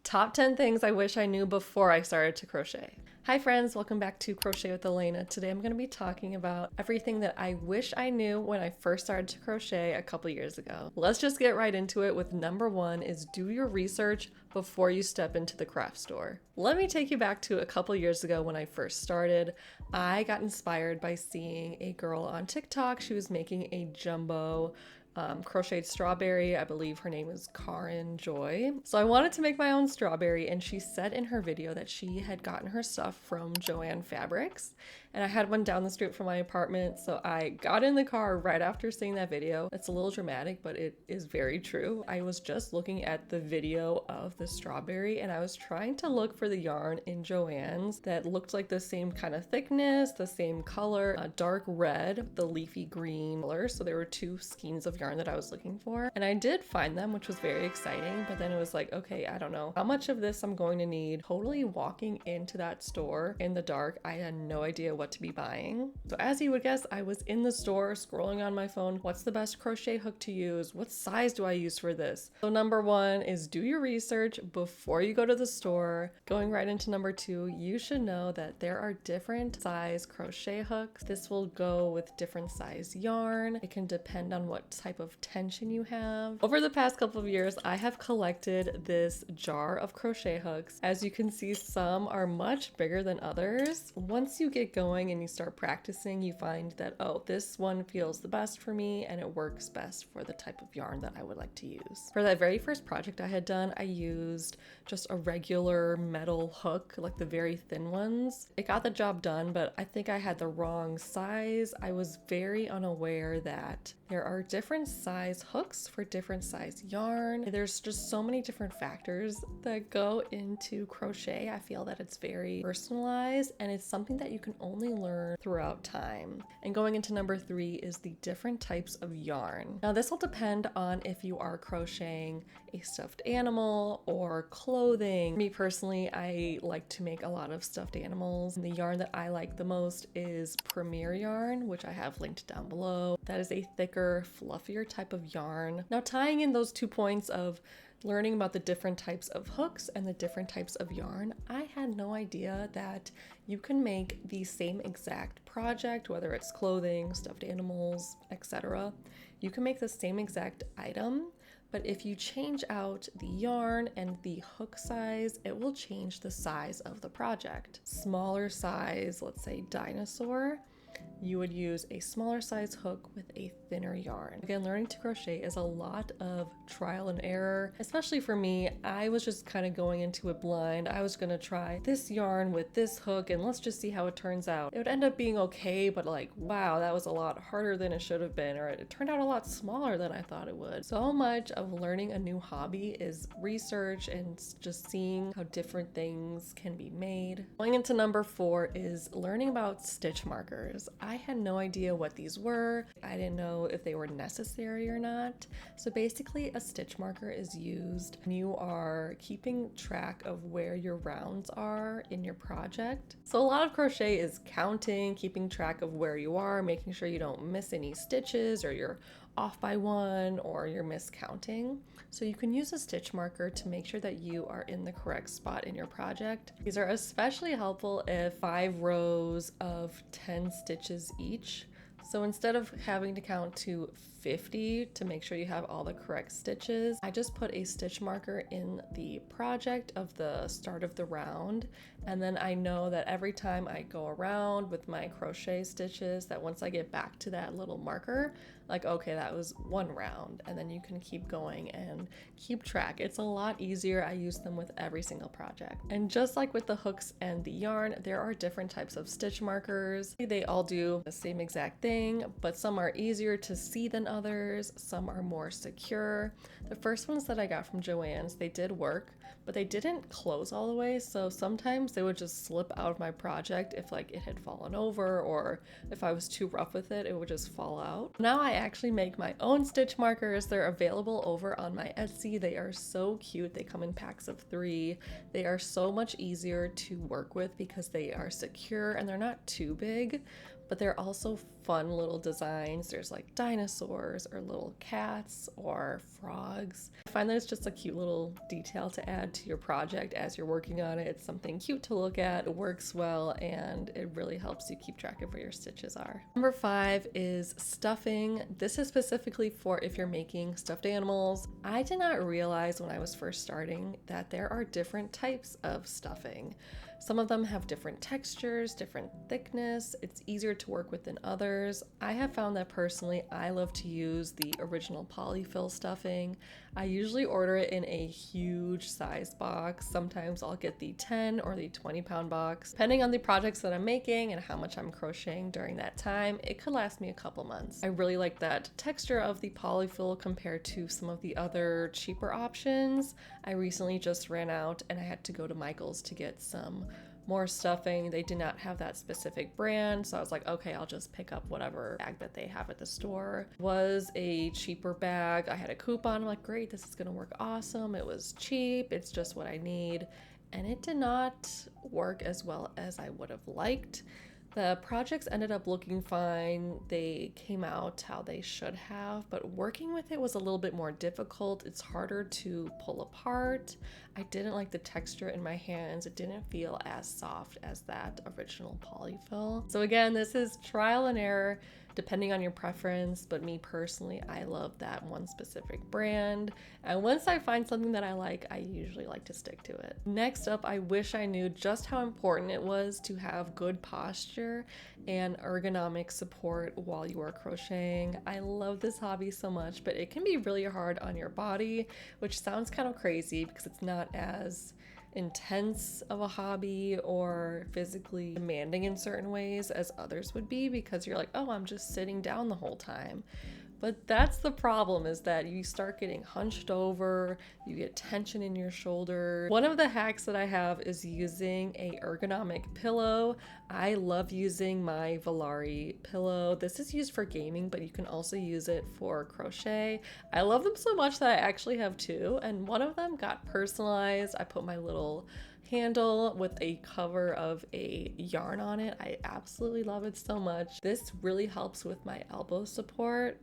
Top 10 things I wish I knew before I started to crochet. Hi friends, welcome back to Crochet with Elena. Today I'm going to be talking about everything that I wish I knew when I first started to crochet a couple years ago. Let's just get right into it with number one is do your research before you step into the craft store. Let me take you back to a couple years ago when I first started. I got inspired by seeing a girl on TikTok. She was making a jumbo crocheted strawberry. I believe her name is Karen Joy. So I wanted to make my own strawberry, and she said in her video that she had gotten her stuff from Joann Fabrics, and I had one down the street from my apartment. So I got in the car right after seeing that video. It's a little dramatic, but it is very true. I was just looking at the video of the strawberry, and I was trying to look for the yarn in Joann's that looked like the same kind of thickness, the same color, a dark red, the leafy green color. So there were two skeins of yarn that I was looking for, and I did find them, which was very exciting. But then it was like, okay, I don't know how much of this I'm going to need. Totally walking into that store in the dark, I had no idea what to be buying. So as you would guess, I was in the store scrolling on my phone. What's the best crochet hook to use? What size do I use for this? So number one is do your research before you go to the store. Going right into number two, you should know that there are different size crochet hooks. This will go with different size yarn. It can depend on what type of tension you have. Over the past couple of years, I have collected this jar of crochet hooks. As you can see, some are much bigger than others. Once you get going and you start practicing, you find that, oh, this one feels the best for me and it works best for the type of yarn that I would like to use. For that very first project I had done, I used just a regular metal hook, like the very thin ones. It got the job done, but I think I had the wrong size. I was very unaware that there are different size hooks for different size yarn. There's just so many different factors that go into crochet. I feel that it's very personalized, and it's something that you can only learn throughout time. And going into number three is the different types of yarn. Now this will depend on if you are crocheting a stuffed animal or clothing. Me personally, I like to make a lot of stuffed animals, and the yarn that I like the most is Premier yarn, which I have linked down below. That is a thicker, fluffier type of yarn. Now tying in those 2 points of learning about the different types of hooks and the different types of yarn, I had no idea that you can make the same exact project, whether it's clothing, stuffed animals, etc. You can make the same exact item, but if you change out the yarn and the hook size, it will change the size of the project. Smaller size, let's say dinosaur, you would use a smaller size hook with a thinner yarn. Again, learning to crochet is a lot of trial and error, especially for me. I was just kind of going into it blind. I was gonna try this yarn with this hook and let's just see how it turns out. It would end up being okay, but like, wow, that was a lot harder than it should have been, or it turned out a lot smaller than I thought it would. So much of learning a new hobby is research and just seeing how different things can be made. Going into number four is learning about stitch markers. I had no idea what these were. I didn't know if they were necessary or not. So basically a stitch marker is used when you are keeping track of where your rounds are in your project. So a lot of crochet is counting, keeping track of where you are, making sure you don't miss any stitches or you're off by one or you're miscounting. So you can use a stitch marker to make sure that you are in the correct spot in your project. These are especially helpful if 5 rows of 10 stitches each. So instead of having to count to 50 to make sure you have all the correct stitches, I just put a stitch marker in the project of the start of the round, and then I know that every time I go around with my crochet stitches, that once I get back to that little marker, like, okay, that was one round, and then you can keep going and keep track. It's a lot easier. I use them with every single project. And just like with the hooks and the yarn, there are different types of stitch markers. They all do the same exact thing, but some are easier to see than others. Some are more secure. The first ones that I got from Joann's, they did work, but they didn't close all the way. So sometimes they would just slip out of my project if like it had fallen over, or if I was too rough with it, it would just fall out. Now I actually make my own stitch markers. They're available over on my Etsy. They are so cute. They come in packs of 3. They are so much easier to work with because they are secure and they're not too big. but they're also fun little designs. There's like dinosaurs or little cats or frogs. I find that it's just a cute little detail to add to your project as you're working on it. It's something cute to look at, it works well, and it really helps you keep track of where your stitches are. Number 5 is stuffing. This is specifically for if you're making stuffed animals. I did not realize when I was first starting that there are different types of stuffing. Some of them have different textures, different thickness. It's easier to work with than others. I have found that personally, I love to use the original polyfill stuffing. I usually order it in a huge size box. Sometimes I'll get the 10 or the 20-pound box. Depending on the projects that I'm making and how much I'm crocheting during that time, it could last me a couple months. I really like that texture of the polyfill compared to some of the other cheaper options. I recently just ran out and I had to go to Michael's to get some more stuffing. They did not have that specific brand, so I was like, okay, I'll just pick up whatever bag that they have at the store. It was a cheaper bag. I had a coupon. I'm like, great, this is gonna work awesome. It was cheap, it's just what I need. And it did not work as well as I would have liked. The projects ended up looking fine. They came out how they should have, but working with it was a little bit more difficult. It's harder to pull apart. I didn't like the texture in my hands. It didn't feel as soft as that original polyfill. So again, this is trial and error depending on your preference, but me personally, I love that one specific brand. And once I find something that I like, I usually like to stick to it. Next up, I wish I knew just how important it was to have good posture and ergonomic support while you are crocheting. I love this hobby so much, but it can be really hard on your body, which sounds kind of crazy because it's not as intense of a hobby or physically demanding in certain ways as others would be, because you're like, oh, I'm just sitting down the whole time. But that's the problem, is that you start getting hunched over, you get tension in your shoulder. One of the hacks that I have is using a ergonomic pillow. I love using my Volare pillow. This is used for gaming, but you can also use it for crochet. I love them so much that I actually have two, and one of them got personalized. I put my little handle with a cover of a yarn on it. I absolutely love it so much. This really helps with my elbow support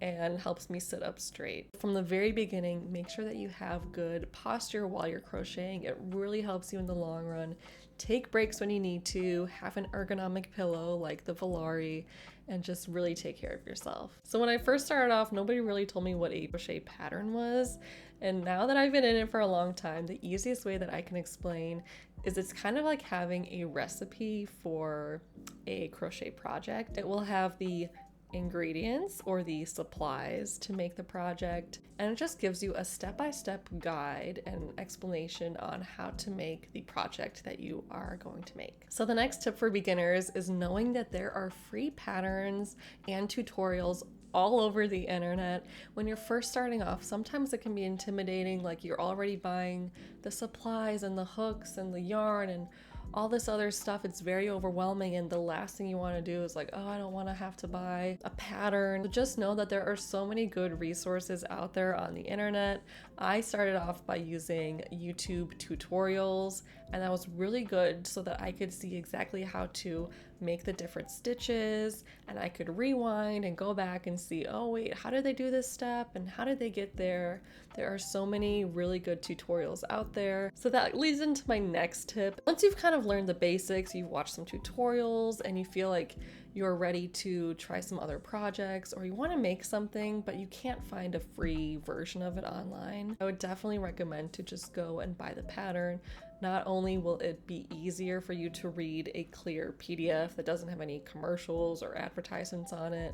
and helps me sit up straight. From the very beginning, make sure that you have good posture while you're crocheting. It really helps you in the long run. Take breaks when you need to, have an ergonomic pillow like the Volare, and just really take care of yourself. So when I first started off, nobody really told me what a crochet pattern was. And now that I've been in it for a long time, the easiest way that I can explain is it's kind of like having a recipe for a crochet project. It will have the ingredients or the supplies to make the project, and it just gives you a step-by-step guide and explanation on how to make the project that you are going to make. So the next tip for beginners is knowing that there are free patterns and tutorials all over the internet. When you're first starting off, sometimes it can be intimidating, like you're already buying the supplies and the hooks and the yarn and all this other stuff. It's very overwhelming, and the last thing you want to do is like, oh, I don't want to have to buy a pattern. So just know that there are so many good resources out there on the internet. I started off by using YouTube tutorials, and that was really good so that I could see exactly how to make the different stitches, and I could rewind and go back and see, oh wait, how did they do this step and how did they get there? There are so many really good tutorials out there. So that leads into my next tip. Once you've kind of learned the basics, you've watched some tutorials, and you feel like you're ready to try some other projects, or you want to make something but you can't find a free version of it online, I would definitely recommend to just go and buy the pattern. Not only will it be easier for you to read a clear PDF that doesn't have any commercials or advertisements on it,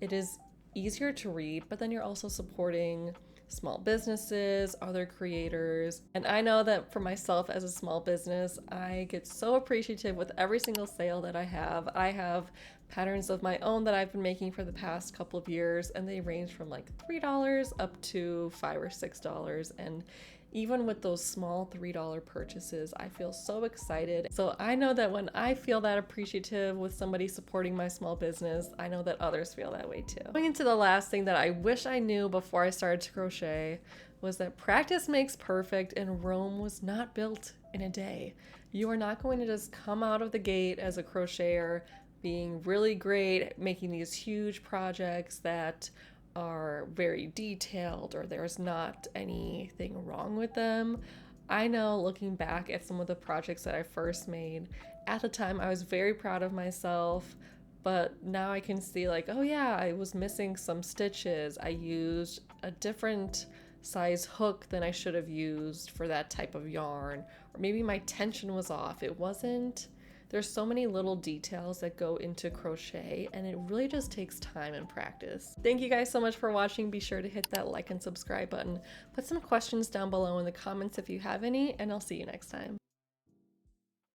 it is easier to read, but then you're also supporting small businesses, other creators. And I know that for myself as a small business, I get so appreciative with every single sale that I have. I have patterns of my own that I've been making for the past couple of years, and they range from like $3 up to $5 or $6. And even with those small $3 purchases, I feel so excited. So I know that when I feel that appreciative with somebody supporting my small business, I know that others feel that way too. Going into the last thing that I wish I knew before I started to crochet was that practice makes perfect, and Rome was not built in a day. You are not going to just come out of the gate as a crocheter, being really great at making these huge projects that are very detailed or there's not anything wrong with them. I know looking back at some of the projects that I first made, at the time I was very proud of myself, but now I can see like, oh yeah, I was missing some stitches. I used a different size hook than I should have used for that type of yarn, or maybe my tension was off. It wasn't. There's so many little details that go into crochet, and it really just takes time and practice. Thank you guys so much for watching. Be sure to hit that like and subscribe button. Put some questions down below in the comments if you have any, and I'll see you next time.